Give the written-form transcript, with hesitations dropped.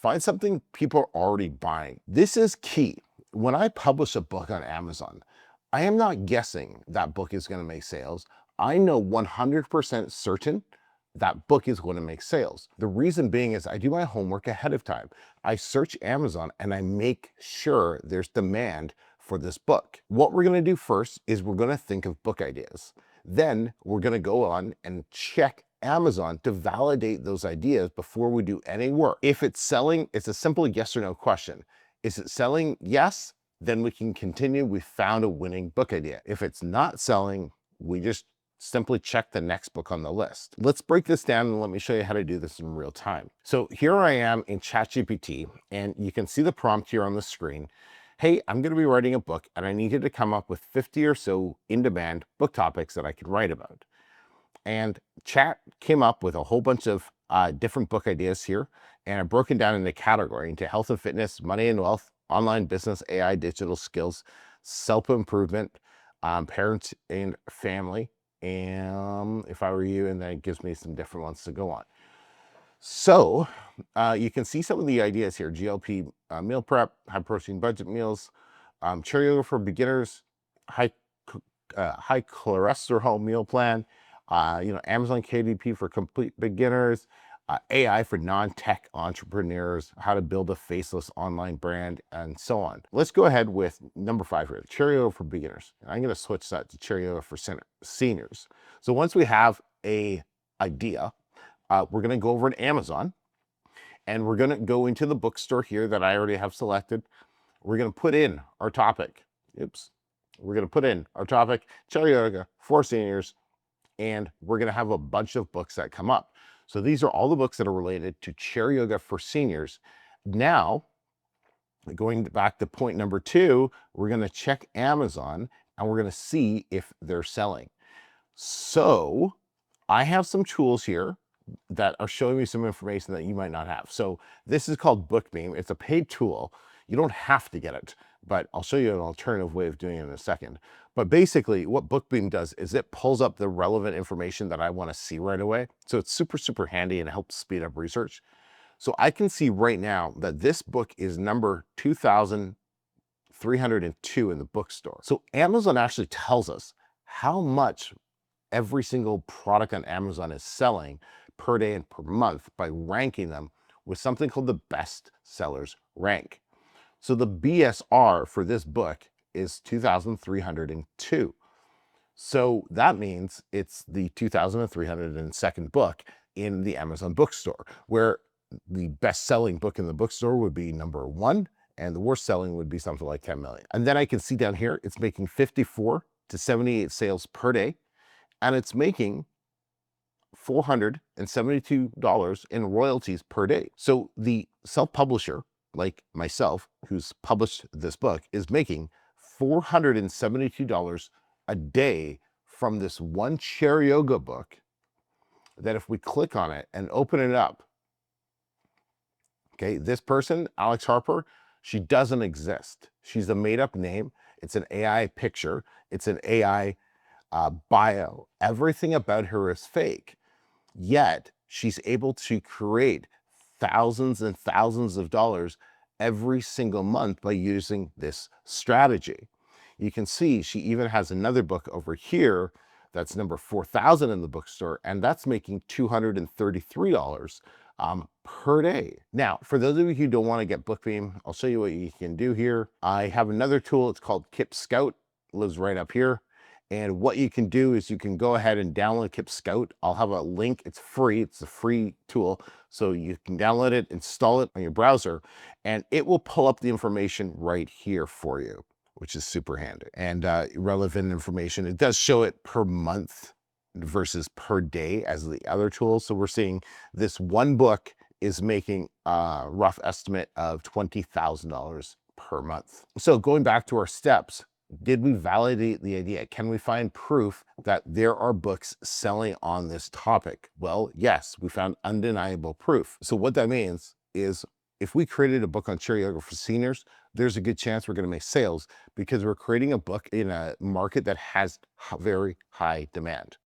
Find something people are already buying. This is key. When I publish a book on Amazon, I am not guessing that book is going to make sales. I know 100% certain that book is going to make sales. The reason being is I do my homework ahead of time. I search Amazon and I make sure there's demand for this book. What we're going to do first is we're going to think of book ideas. Then we're going to go on and check Amazon to validate those ideas before we do any work. If it's selling, it's a simple yes or no question. Is it selling? Yes. Then we can continue. We found a winning book idea. If it's not selling, we just simply check the next book on the list. Let's break this down and let me show you how to do this in real time. So here I am in ChatGPT, and you can see the prompt here on the screen. Hey, I'm going to be writing a book and I needed to come up with 50 or so in-demand book topics that I could write about. And chat came up with a whole bunch of different book ideas here, and I've broken down into category into health and fitness, money and wealth, online business, AI, digital skills, self-improvement, parents and family, and if I were you, and then it gives me some different ones to go on. So you can see some of the ideas here: GLP meal prep, high protein budget meals, Cheerio for beginners, high high cholesterol meal plan, Amazon KDP for complete beginners, AI for non-tech entrepreneurs, how to build a faceless online brand, and so on. Let's go ahead with number 5 here, Cheerio for beginners. I'm going to switch that to Cheerio for seniors. So once we have a idea, we're going to go over to Amazon, and we're going to go into the bookstore here that I already have selected. We're going to put in our topic. We're going to put in our topic, Cheerio for seniors, and we're going to have a bunch of books that come up. So these are all the books that are related to chair yoga for seniors. Now, going back to point number 2, we're going to check Amazon and we're going to see if they're selling. So I have some tools here that are showing me some information that you might not have. So this is called BookBeam. It's a paid tool. You don't have to get it, but I'll show you an alternative way of doing it in a second. But basically what BookBeam does is it pulls up the relevant information that I want to see right away. So it's super, super handy and helps speed up research. So I can see right now that this book is number 2,302 in the bookstore. So Amazon actually tells us how much every single product on Amazon is selling per day and per month by ranking them with something called the best sellers rank. So the BSR for this book is 2,302. So that means it's the 2,302nd book in the Amazon bookstore, where the best-selling book in the bookstore would be number 1, and the worst selling would be something like 10 million. And then I can see down here, it's making 54 to 78 sales per day, and it's making $472 in royalties per day. So the self-publisher, like myself, who's published this book, is making $472 a day from this one chair yoga book, that if we click on it and open it up, okay, this person, Alex Harper, she doesn't exist. She's a made-up name. It's an AI picture. It's an AI bio. Everything about her is fake. Yet she's able to create thousands and thousands of dollars every single month by using this strategy. You can see she even has another book over here that's number 4,000 in the bookstore, and that's making $233 per day. Now, for those of you who don't want to get BookBeam, I'll show you what you can do here. I have another tool. It's called Kip Scout. It lives right up here. And what you can do is you can go ahead and download Kip Scout. I'll have a link. It's free. It's a free tool. So you can download it, install it on your browser, and it will pull up the information right here for you, which is super handy and relevant information. It does show it per month versus per day as the other tools. So we're seeing this one book is making a rough estimate of $20,000 per month. So going back to our steps, did we validate the idea? Can we find proof that there are books selling on this topic? Well, yes, we found undeniable proof. So what that means is if we created a book on chair yoga for seniors, there's a good chance we're going to make sales because we're creating a book in a market that has very high demand.